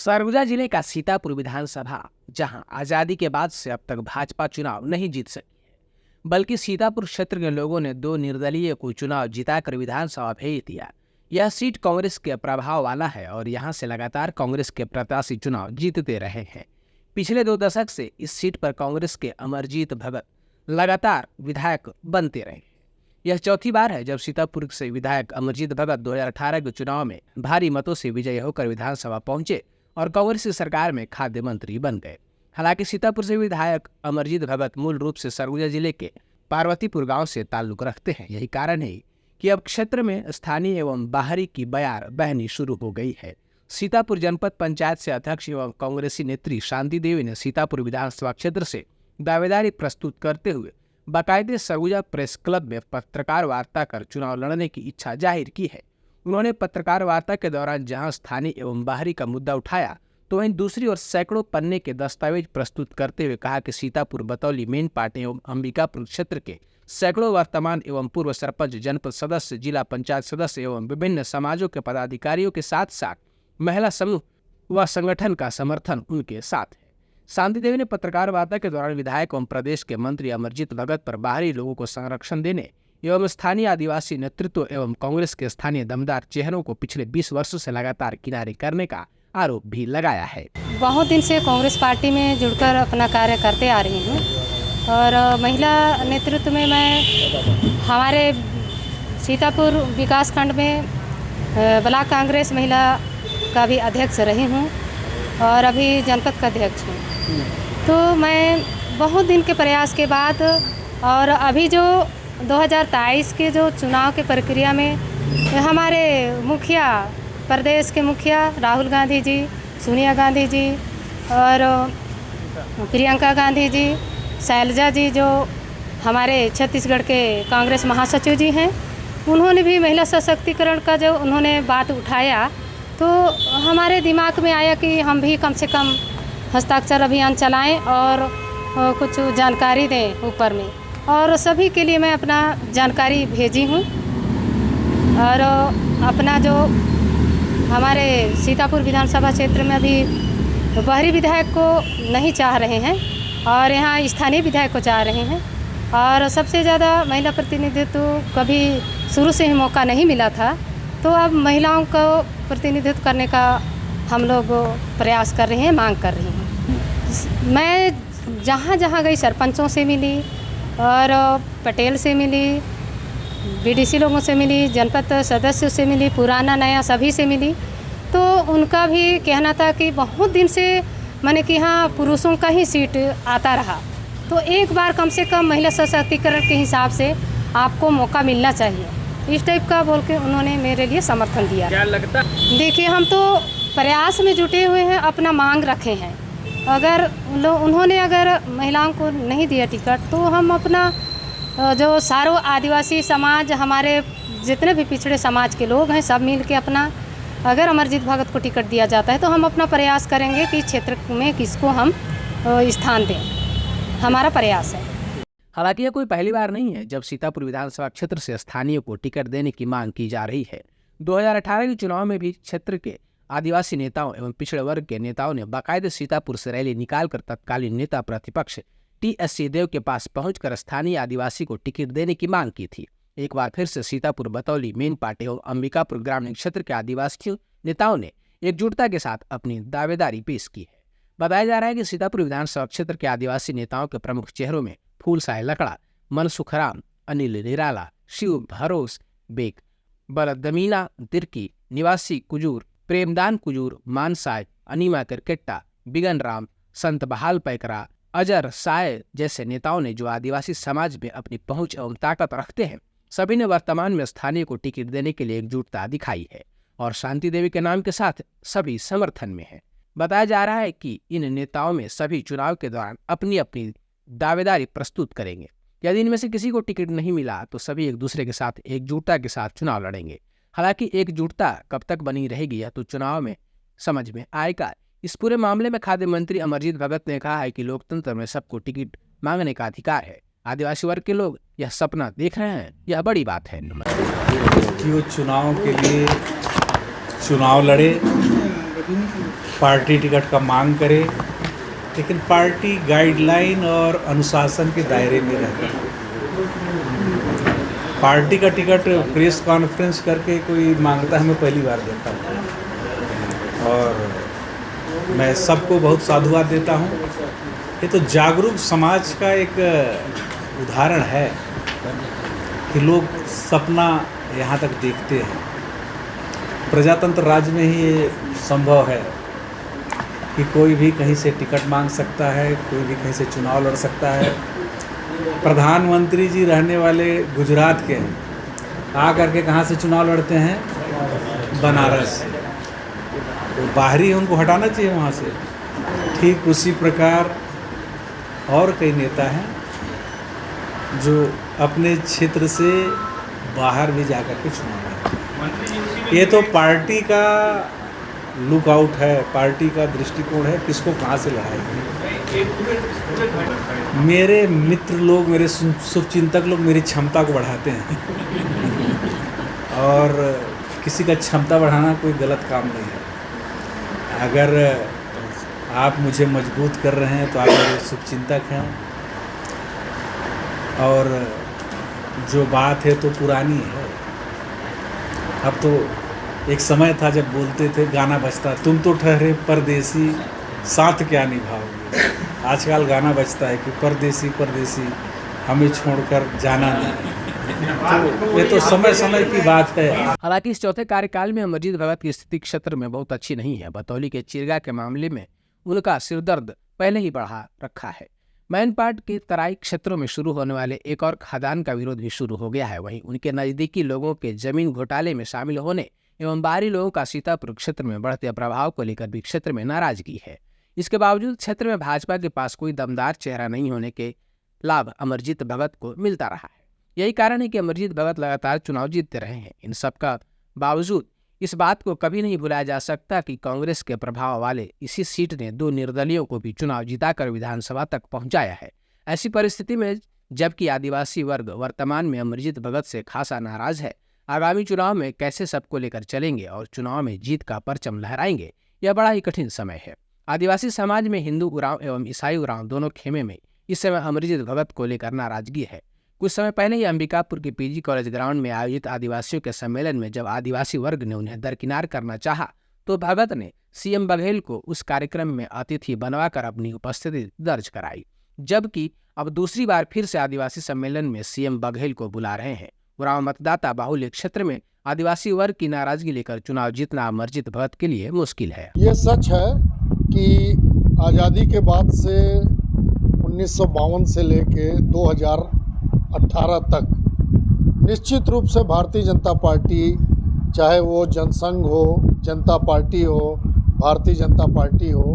सरगुजा जिले का सीतापुर विधानसभा, जहां आजादी के बाद से अब तक भाजपा चुनाव नहीं जीत सकी है, बल्कि सीतापुर क्षेत्र के लोगों ने 2 निर्दलीय को चुनाव जिताकर विधानसभा भेज दिया। यह सीट कांग्रेस के प्रभाव वाला है और यहां से लगातार कांग्रेस के प्रत्याशी चुनाव जीतते रहे हैं। पिछले 2 दशक से इस सीट पर कांग्रेस के अमरजीत भगत लगातार विधायक बनते रहे हैं। यह चौथी बार है जब सीतापुर से विधायक अमरजीत भगत 2018 के चुनाव में भारी मतों से विजयी होकर विधानसभा पहुंचे और कांग्रेस की सरकार में खाद्य मंत्री बन गए। हालांकि सीतापुर से विधायक अमरजीत भगत मूल रूप से सरगुजा जिले के पार्वतीपुर गांव से ताल्लुक रखते हैं। यही कारण है कि अब क्षेत्र में स्थानीय एवं बाहरी की बयार बहनी शुरू हो गई है। सीतापुर जनपद पंचायत से अध्यक्ष एवं कांग्रेसी नेत्री शांति देवी ने सीतापुर विधानसभा क्षेत्र से दावेदारी प्रस्तुत करते हुए बाकायदे सरगुजा प्रेस क्लब में पत्रकार वार्ता कर चुनाव लड़ने की इच्छा जाहिर की है। उन्होंने पत्रकार वार्ता के दौरान जहां स्थानीय एवं बाहरी का मुद्दा उठाया, तो वहीं दूसरी ओर सैकड़ों पन्ने के दस्तावेज प्रस्तुत करते हुए कहा कि सीतापुर, बतौली, मेन पाटी एवं अंबिकापुर क्षेत्र के सैकड़ों वर्तमान एवं पूर्व सरपंच, जनपद सदस्य, जिला पंचायत सदस्य एवं विभिन्न समाजों के पदाधिकारियों के साथ साथ महिला समूह व संगठन का समर्थन उनके साथ है। शांति देवी ने पत्रकार वार्ता के दौरान विधायक एवं प्रदेश के मंत्री अमरजीत भगत पर बाहरी लोगों को संरक्षण देने एवं स्थानीय आदिवासी नेतृत्व एवं कांग्रेस के स्थानीय दमदार चेहरों को पिछले 20 वर्षों से लगातार किनारे करने का आरोप भी लगाया है। बहुत दिन से कांग्रेस पार्टी में जुड़कर अपना कार्य करते आ रही हूँ और महिला नेतृत्व में मैं हमारे सीतापुर विकास खंड में ब्लॉक कांग्रेस महिला का भी अध्यक्ष रही हूँ और अभी जनपद का अध्यक्ष हूँ। तो मैं बहुत दिन के प्रयास के बाद और अभी जो 2023 के जो चुनाव के प्रक्रिया में हमारे मुखिया, प्रदेश के मुखिया राहुल गांधी जी, सोनिया गांधी जी और प्रियंका गांधी जी, शैलजा जी जो हमारे छत्तीसगढ़ के कांग्रेस महासचिव जी हैं, उन्होंने भी महिला सशक्तिकरण का जो उन्होंने बात उठाया, तो हमारे दिमाग में आया कि हम भी कम से कम हस्ताक्षर अभियान चलाएं और कुछ जानकारी दें ऊपर में, और सभी के लिए मैं अपना जानकारी भेजी हूँ। और अपना जो हमारे सीतापुर विधानसभा क्षेत्र में अभी बाहरी विधायक को नहीं चाह रहे हैं और यहाँ स्थानीय विधायक को चाह रहे हैं, और सबसे ज़्यादा महिला प्रतिनिधित्व कभी शुरू से ही मौका नहीं मिला था, तो अब महिलाओं को प्रतिनिधित्व करने का हम लोग प्रयास कर रहे हैं, मांग कर रहे हैं। मैं जहाँ जहाँ गई सरपंचों से मिली और पटेल से मिली, बीडीसी लोगों से मिली, जनपद सदस्यों से मिली, पुराना नया सभी से मिली, तो उनका भी कहना था कि बहुत दिन से मैंने कि हाँ पुरुषों का ही सीट आता रहा, तो एक बार कम से कम महिला सशक्तिकरण के हिसाब से आपको मौका मिलना चाहिए, इस टाइप का बोल के उन्होंने मेरे लिए समर्थन दिया। क्या लगता? देखिए, हम तो प्रयास में जुटे हुए हैं, अपना मांग रखे हैं। अगर उन्होंने अगर महिलाओं को नहीं दिया टिकट, तो हम अपना जो सारों आदिवासी समाज, हमारे जितने भी पिछड़े समाज के लोग हैं, सब मिल के अपना, अगर अमरजीत भगत को टिकट दिया जाता है तो हम अपना प्रयास करेंगे कि क्षेत्र में किसको हम स्थान दें, हमारा प्रयास है। हालांकि यह कोई पहली बार नहीं है जब सीतापुर विधानसभा क्षेत्र से स्थानीय को टिकट देने की मांग की जा रही है। 2018 के चुनाव में भी क्षेत्र के आदिवासी नेताओं एवं पिछड़े वर्ग के नेताओं ने बाकायदे सीतापुर से रैली निकालकर तत्कालीन नेता प्रतिपक्ष टी.एस. सिंहदेव के पास पहुंचकर स्थानीय आदिवासी को टिकट देने की मांग की थी। एक बार फिर से सीतापुर, बतौली, मेन पाटी एवं अंबिकापुर ग्रामीण क्षेत्र के आदिवासी नेताओं ने एकजुटता के साथ अपनी दावेदारी पेश की है। बताया जा रहा है कि सीतापुर विधानसभा क्षेत्र के आदिवासी नेताओं के प्रमुख चेहरों में फूलसाय लकड़ा, मनसुखराम, अनिल निराला, शिव भरोस बेग, बलदमीना तिर्की, निवासी कुजूर, प्रेमदान कुजूर, मानसाय, अनिमा किरकेट्टा, बिगन राम, संत बहाल पैकरा, अजर साय जैसे नेताओं ने जो आदिवासी समाज में अपनी पहुंच एवं ताकत रखते हैं, सभी ने वर्तमान में स्थानीय को टिकट देने के लिए एकजुटता दिखाई है और शांति देवी के नाम के साथ सभी समर्थन में है। बताया जा रहा है कि इन नेताओं में सभी चुनाव के दौरान अपनी अपनी दावेदारी प्रस्तुत करेंगे। यदि इनमें से किसी को टिकट नहीं मिला तो सभी एक दूसरे के साथ एकजुटता के साथ चुनाव लड़ेंगे। हालांकि एकजुटता कब तक बनी रहेगी यह तो चुनाव में समझ में आएगा। इस पूरे मामले में खाद्य मंत्री अमरजीत भगत ने कहा है कि लोकतंत्र में सबको टिकट मांगने का अधिकार है। आदिवासी वर्ग के लोग यह सपना देख रहे हैं, यह बड़ी बात है कि वो चुनाव के लिए चुनाव लड़े पार्टी टिकट का मांग करे, लेकिन पार्टी गाइडलाइन और अनुशासन के दायरे में रहकर पार्टी का टिकट प्रेस कॉन्फ्रेंस करके कोई मांगता है, मैं पहली बार देखा हूँ। और मैं सबको बहुत साधुवाद देता हूँ। ये तो जागरूक समाज का एक उदाहरण है कि लोग सपना यहाँ तक देखते हैं। प्रजातंत्र राज्य में ही ये संभव है कि कोई भी कहीं से टिकट मांग सकता है, कोई भी कहीं से चुनाव लड़ सकता है। प्रधानमंत्री जी रहने वाले गुजरात के हैं, आ करके कहाँ से चुनाव लड़ते हैं? बनारस से। तो बाहरी उनको हटाना चाहिए वहाँ से। ठीक उसी प्रकार और कई नेता हैं जो अपने क्षेत्र से बाहर भी जा कर के चुनाव लड़ते हैं। ये तो पार्टी का लुकआउट है, पार्टी का दृष्टिकोण है, किसको कहाँ से लड़ाएगी। मेरे मित्र लोग, मेरे शुभचिंतक लोग मेरी क्षमता को बढ़ाते हैं और किसी का क्षमता बढ़ाना कोई गलत काम नहीं है। अगर आप मुझे मजबूत कर रहे हैं तो आप मेरे शुभचिंतक हैं। और जो बात है तो पुरानी है। अब तो एक समय था जब बोलते थे, गाना बजता, तुम तो ठहरे परदेसी साथ क्या निभाओगे। आजकल गाना बजता है कि परदेसी परदेसी हमें छोड़कर जाना नहीं। तो ये तो समय समय की बात है। हालांकि इस चौथे कार्यकाल में अमरजीत भगत की स्थिति क्षेत्र में बहुत अच्छी नहीं है। बतौली के चिरगा के मामले में उनका सिरदर्द पहले ही बढ़ा रखा है। मैनपाट के तराई क्षेत्रों में शुरू होने वाले एक और खदान का विरोध भी शुरू हो गया है। वहीं उनके नजदीकी लोगों के जमीन घोटाले में शामिल होने एवं बाहरी लोगों का सीतापुर क्षेत्र में बढ़ते प्रभाव को लेकर भी क्षेत्र में नाराजगी है। इसके बावजूद क्षेत्र में भाजपा के पास कोई दमदार चेहरा नहीं होने के लाभ अमरजीत भगत को मिलता रहा है। यही कारण है कि अमरजीत भगत लगातार चुनाव जीतते रहे हैं। इन सब का बावजूद इस बात को कभी नहीं भुलाया जा सकता कि कांग्रेस के प्रभाव वाले इसी सीट ने 2 निर्दलीयों को भी चुनाव जिताकर विधानसभा तक पहुंचाया है। ऐसी परिस्थिति में जबकि आदिवासी वर्ग वर्तमान में अमरजीत भगत से खासा नाराज है, आगामी चुनाव में कैसे सबको लेकर चलेंगे और चुनाव में जीत का परचम लहराएंगे, यह बड़ा ही कठिन समय है। आदिवासी समाज में हिंदू उरांव एवं ईसाई उरांव दोनों खेमे में इस समय अमरजीत भगत को लेकर नाराजगी है। कुछ समय पहले ही अंबिकापुर के पीजी कॉलेज ग्राउंड में आयोजित आदिवासियों के सम्मेलन में जब आदिवासी वर्ग ने उन्हें दरकिनार करना चाहा तो भगत ने सीएम बघेल को उस कार्यक्रम में अतिथि बनवाकर अपनी उपस्थिति दर्ज कराई। जबकि अब दूसरी बार फिर से आदिवासी सम्मेलन में सीएम बघेल को बुला रहे हैं। उरांव मतदाता बाहुल्य क्षेत्र में आदिवासी वर्ग की नाराजगी लेकर चुनाव जीतना अमरजीत भगत के लिए मुश्किल है। ये सच है कि आज़ादी के बाद से 1952 से लेके 2018 तक निश्चित रूप से भारतीय जनता पार्टी, चाहे वो जनसंघ हो, जनता पार्टी हो, भारतीय जनता पार्टी हो,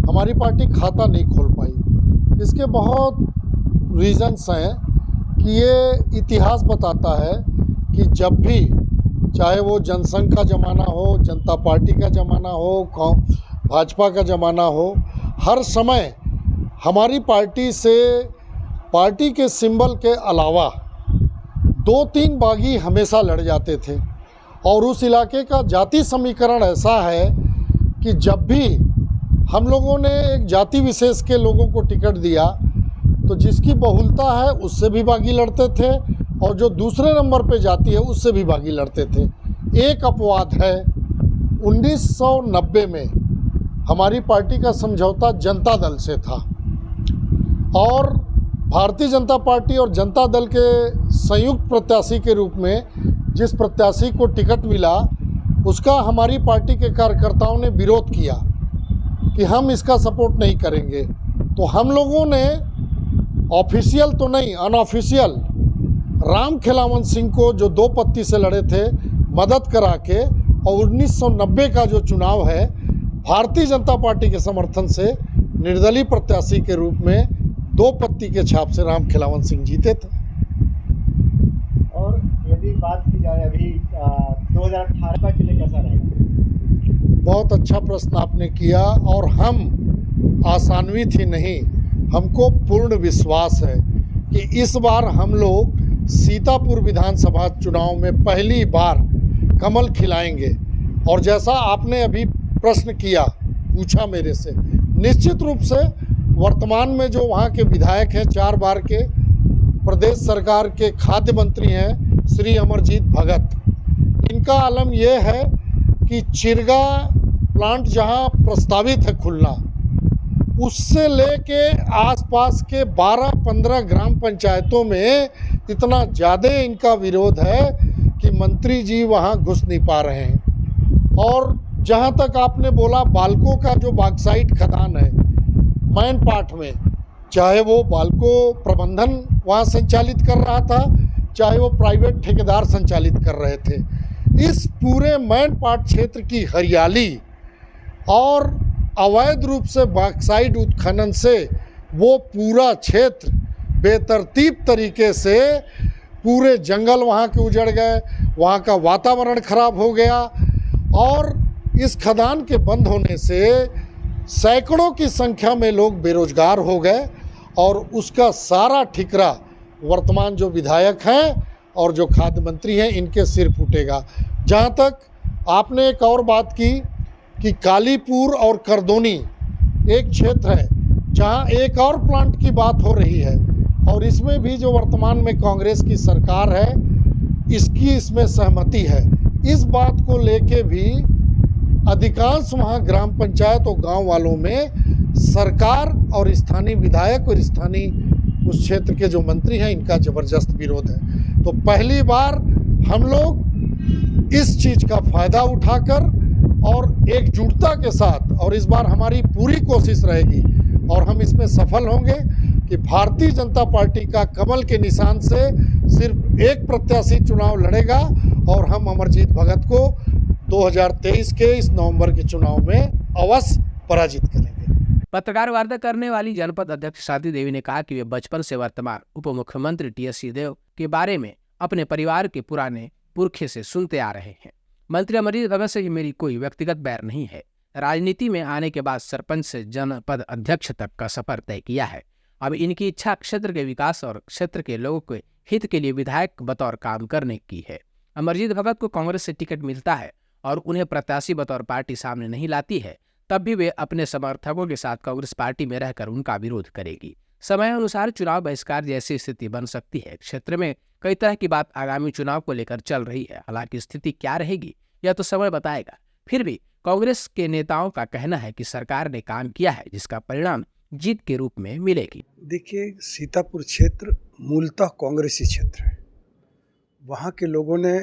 हमारी पार्टी खाता नहीं खोल पाई। इसके बहुत रीजंस हैं कि ये इतिहास बताता है कि जब भी, चाहे वो जनसंघ का ज़माना हो, जनता पार्टी का ज़माना हो, भाजपा का ज़माना हो, हर समय हमारी पार्टी से पार्टी के सिंबल के अलावा 2-3 बागी हमेशा लड़ जाते थे। और उस इलाके का जाति समीकरण ऐसा है कि जब भी हम लोगों ने एक जाति विशेष के लोगों को टिकट दिया तो जिसकी बहुलता है उससे भी बागी लड़ते थे और जो दूसरे नंबर पे जाती है उससे भी बागी लड़ते थे। एक अपवाद है, 1990 में हमारी पार्टी का समझौता जनता दल से था और भारतीय जनता पार्टी और जनता दल के संयुक्त प्रत्याशी के रूप में जिस प्रत्याशी को टिकट मिला उसका हमारी पार्टी के कार्यकर्ताओं ने विरोध किया कि हम इसका सपोर्ट नहीं करेंगे। तो हम लोगों ने ऑफिशियल तो नहीं, अनऑफिशियल राम खिलावन सिंह को, जो 2 पत्ती से लड़े थे, मदद करा के और 1990 का जो चुनाव है भारतीय जनता पार्टी के समर्थन से निर्दलीय प्रत्याशी के रूप में 2 पत्ती के छाप से राम खिलावन सिंह जीते थे। और यदि बात की जाए अभी 2018 का चुनाव कैसा रहेगा? बहुत अच्छा प्रश्न आपने किया और हम आशान्वित ही नहीं, हमको पूर्ण विश्वास है कि इस बार हम लोग सीतापुर विधानसभा चुनाव में पहली बार कमल खिलाएंगे। और जैसा आपने अभी प्रश्न किया, पूछा मेरे से। निश्चित रूप से वर्तमान में जो वहाँ के विधायक हैं, 4 बार के प्रदेश सरकार के खाद्य मंत्री हैं श्री अमरजीत भगत, इनका आलम यह है कि चिरगा प्लांट जहाँ प्रस्तावित है खुलना, उससे लेके आसपास के 12-15 ग्राम पंचायतों में इतना ज़्यादा इनका विरोध है कि मंत्री जी वहाँ घुस नहीं पा रहे हैं। और जहाँ तक आपने बोला बाल्को का जो बॉक्साइट खदान है मैन पार्ट में, चाहे वो बाल्को प्रबंधन वहाँ संचालित कर रहा था, चाहे वो प्राइवेट ठेकेदार संचालित कर रहे थे, इस पूरे मैन पार्ट क्षेत्र की हरियाली और अवैध रूप से बॉक्साइट उत्खनन से वो पूरा क्षेत्र बेतरतीब तरीके से पूरे जंगल वहाँ के उजड़ गए, वहाँ का वातावरण खराब हो गया। और इस खदान के बंद होने से सैकड़ों की संख्या में लोग बेरोजगार हो गए और उसका सारा ठिकरा वर्तमान जो विधायक हैं और जो खाद्य मंत्री हैं इनके सिर फूटेगा। जहाँ तक आपने एक और बात की कि कालीपुर और करदोनी एक क्षेत्र है जहाँ एक और प्लांट की बात हो रही है और इसमें भी जो वर्तमान में कांग्रेस की सरकार है इसमें सहमति है। इस बात को लेके भी अधिकांश वहाँ ग्राम पंचायत और गांव वालों में सरकार और स्थानीय विधायक और स्थानीय उस क्षेत्र के जो मंत्री हैं इनका ज़बरदस्त विरोध है। तो पहली बार हम लोग इस चीज़ का फ़ायदा उठाकर और एकजुटता के साथ, और इस बार हमारी पूरी कोशिश रहेगी और हम इसमें सफल होंगे कि भारतीय जनता पार्टी का कमल के निशान से सिर्फ एक प्रत्याशी चुनाव लड़ेगा और हम अमरजीत भगत को 2023 के इस नवंबर के चुनाव में अवश्य पराजित करेंगे। पत्रकार वार्ता करने वाली जनपद अध्यक्ष शांति देवी ने कहा कि वे बचपन से वर्तमान उप मुख्यमंत्री टी.एस. सिंहदेव के बारे में अपने परिवार के पुराने पुरखे से सुनते आ रहे हैं। मंत्री अमरजीत भगत से मेरी कोई व्यक्तिगत बैर नहीं है। राजनीति में आने के बाद सरपंच से जनपद अध्यक्ष तक का सफर तय किया है। अब इनकी इच्छा क्षेत्र के विकास और क्षेत्र के लोगों के हित के लिए विधायक बतौर काम करने की है। अमरजीत भगत को कांग्रेस से टिकट मिलता है और उन्हें प्रत्याशी बतौर पार्टी सामने नहीं लाती है, तब भी वे अपने समर्थकों के साथ कांग्रेस पार्टी में रहकर उनका विरोध करेगी। समय अनुसार चुनाव बहिष्कार जैसी स्थिति बन सकती है। क्षेत्र में कई तरह की बात आगामी चुनाव को लेकर चल रही है। हालांकि स्थिति क्या रहेगी यह तो समय बताएगा। फिर भी कांग्रेस के नेताओं का कहना है कि सरकार ने काम किया है जिसका परिणाम जीत के रूप में मिलेगी। देखिए, सीतापुर क्षेत्र मूलतः कांग्रेसी क्षेत्र है। वहाँ के लोगों ने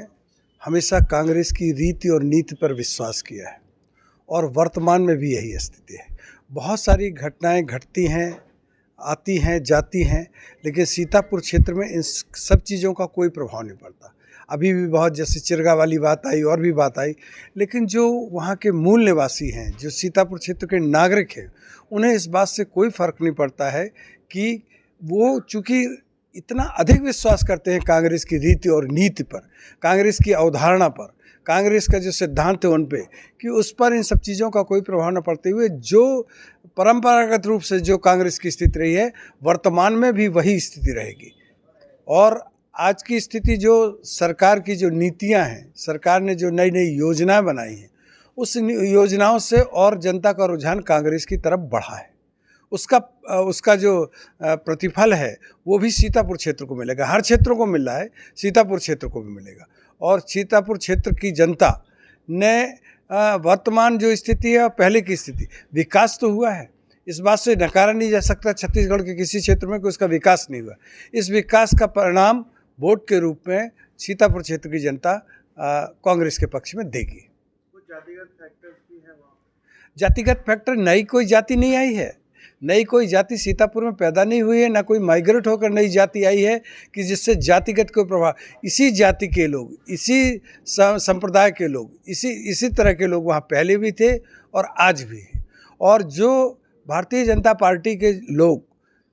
हमेशा कांग्रेस की रीति और नीति पर विश्वास किया है और वर्तमान में भी यही स्थिति है। बहुत सारी घटनाएं घटती हैं, आती हैं, जाती हैं, लेकिन सीतापुर क्षेत्र में इन सब चीज़ों का कोई प्रभाव नहीं पड़ता। अभी भी बहुत, जैसे चिरगा वाली बात आई और भी बात आई, लेकिन जो वहाँ के मूल निवासी हैं, जो सीतापुर क्षेत्र के नागरिक हैं, उन्हें इस बात से कोई फ़र्क नहीं पड़ता है कि वो चूँकि इतना अधिक विश्वास करते हैं कांग्रेस की रीति और नीति पर, कांग्रेस की अवधारणा पर, कांग्रेस का जो सिद्धांत है उन पे, कि उस पर इन सब चीज़ों का कोई प्रभाव न पड़ते हुए जो परंपरागत रूप से जो कांग्रेस की स्थिति रही है, वर्तमान में भी वही स्थिति रहेगी। और आज की स्थिति, जो सरकार की जो नीतियां हैं, सरकार ने जो नई नई योजनाएं बनाई हैं, उस योजनाओं से और जनता का रुझान कांग्रेस की तरफ बढ़ा है। उसका जो प्रतिफल है वो भी सीतापुर क्षेत्र को मिलेगा। हर क्षेत्रों को मिल रहा है, सीतापुर क्षेत्र को भी मिलेगा। और सीतापुर क्षेत्र की जनता ने वर्तमान जो स्थिति है और पहले की स्थिति, विकास तो हुआ है, इस बात से नकारा नहीं जा सकता छत्तीसगढ़ के किसी क्षेत्र में कि उसका विकास नहीं हुआ। इस विकास का परिणाम वोट के रूप में सीतापुर क्षेत्र की जनता कांग्रेस के पक्ष में देगी। जातिगत फैक्टर्स भी है वहाँ? जातिगत फैक्टर, नई कोई जाति नहीं आई है, नई कोई जाति सीतापुर में पैदा नहीं हुई है, ना कोई माइग्रेट होकर नई जाति आई है कि जिससे जातिगत कोई प्रभाव। इसी जाति के लोग, इसी संप्रदाय के लोग, इसी तरह के लोग वहाँ पहले भी थे और आज भी हैं। और जो भारतीय जनता पार्टी के लोग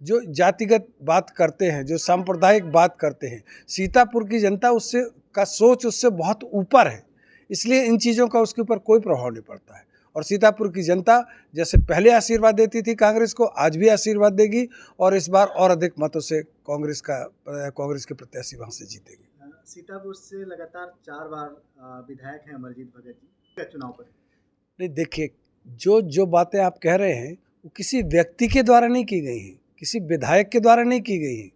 जो जातिगत बात करते हैं, जो सांप्रदायिक बात करते हैं, सीतापुर की जनता उससे का सोच उससे बहुत ऊपर है, इसलिए इन चीज़ों का उसके ऊपर कोई प्रभाव नहीं पड़ता है। और सीतापुर की जनता जैसे पहले आशीर्वाद देती थी कांग्रेस को, आज भी आशीर्वाद देगी और इस बार और अधिक मतों से कांग्रेस के प्रत्याशी वहाँ से जीतेगी। सीतापुर से लगातार 4 बार विधायक हैं अमरजीत भगत जी, क्या चुनाव पर? नहीं, देखिए, जो जो बातें आप कह रहे हैं वो किसी व्यक्ति के द्वारा नहीं की गई हैं, किसी विधायक के द्वारा नहीं की गई हैं।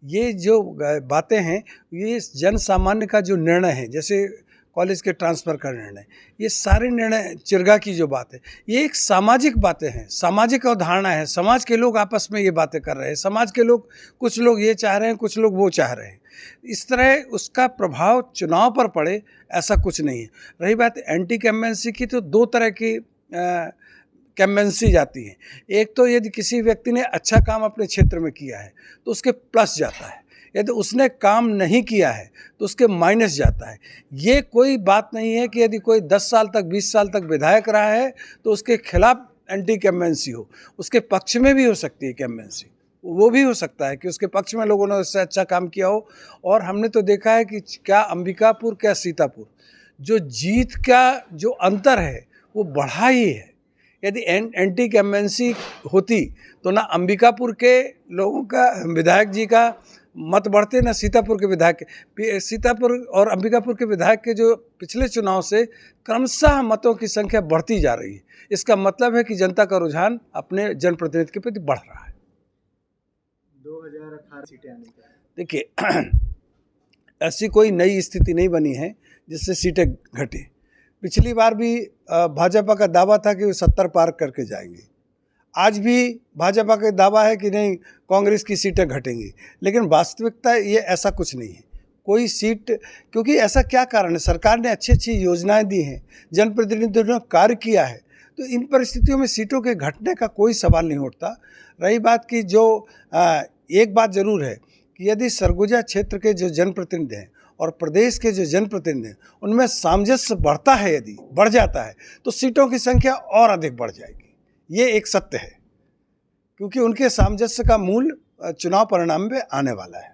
ये जो बातें हैं ये जन सामान्य का जो निर्णय है, जैसे कॉलेज के ट्रांसफ़र का निर्णय, ये सारे निर्णय, चिरगा की जो बात है, ये एक सामाजिक बातें हैं, सामाजिक अवधारणा है। समाज के लोग आपस में ये बातें कर रहे हैं, समाज के लोग, कुछ लोग ये चाह रहे हैं, कुछ लोग वो चाह रहे हैं। इस तरह उसका प्रभाव चुनाव पर पड़े ऐसा कुछ नहीं है। रही बात एंटी कैम्पेन्सी की, तो दो तरह की कैम्पेन्सी जाती है। एक तो यदि किसी व्यक्ति ने अच्छा काम अपने क्षेत्र में किया है तो उसके प्लस जाता है, यदि उसने काम नहीं किया है तो उसके माइनस जाता है। ये कोई बात नहीं है कि यदि कोई 10 साल तक 20 साल तक विधायक रहा है तो उसके खिलाफ एंटी कैम्पेन्सी हो, उसके पक्ष में भी हो सकती है कैम्पेन्सी। वो भी हो सकता है कि उसके पक्ष में लोगों ने उससे अच्छा काम किया हो। और हमने तो देखा है कि क्या अंबिकापुर क्या सीतापुर, जो जीत का जो अंतर है वो बढ़ा ही है। यदि एंटी कैम्पेन्सी होती तो ना अंबिकापुर के लोगों का, विधायक जी का मत बढ़ते, ना सीतापुर के विधायक के। सीतापुर और अंबिकापुर के विधायक के जो पिछले चुनाव से क्रमशः मतों की संख्या बढ़ती जा रही है। इसका मतलब है कि जनता का रुझान अपने जनप्रतिनिधि के प्रति बढ़ रहा है। 2018 सीटें आने का है। देखिए, ऐसी कोई नई स्थिति नहीं बनी है जिससे सीटें घटे। पिछली बार भी भाजपा का दावा था कि वो 70 पार करके जाएंगे। आज भी भाजपा का दावा है कि नहीं, कांग्रेस की सीटें घटेंगी, लेकिन वास्तविकता ये ऐसा कुछ नहीं है। कोई सीट, क्योंकि ऐसा क्या कारण है, सरकार ने अच्छी अच्छी योजनाएं दी हैं, जनप्रतिनिधियों ने कार्य किया है, तो इन परिस्थितियों में सीटों के घटने का कोई सवाल नहीं उठता। रही बात की, जो एक बात ज़रूर है कि यदि सरगुजा क्षेत्र के जो जनप्रतिनिधि हैं और प्रदेश के जो जनप्रतिनिधि हैं उनमें सामंजस्य बढ़ता है, यदि बढ़ जाता है तो सीटों की संख्या और अधिक बढ़ जाएगी। ये एक सत्य है, क्योंकि उनके सामंजस्य का मूल चुनाव परिणाम में आने वाला है।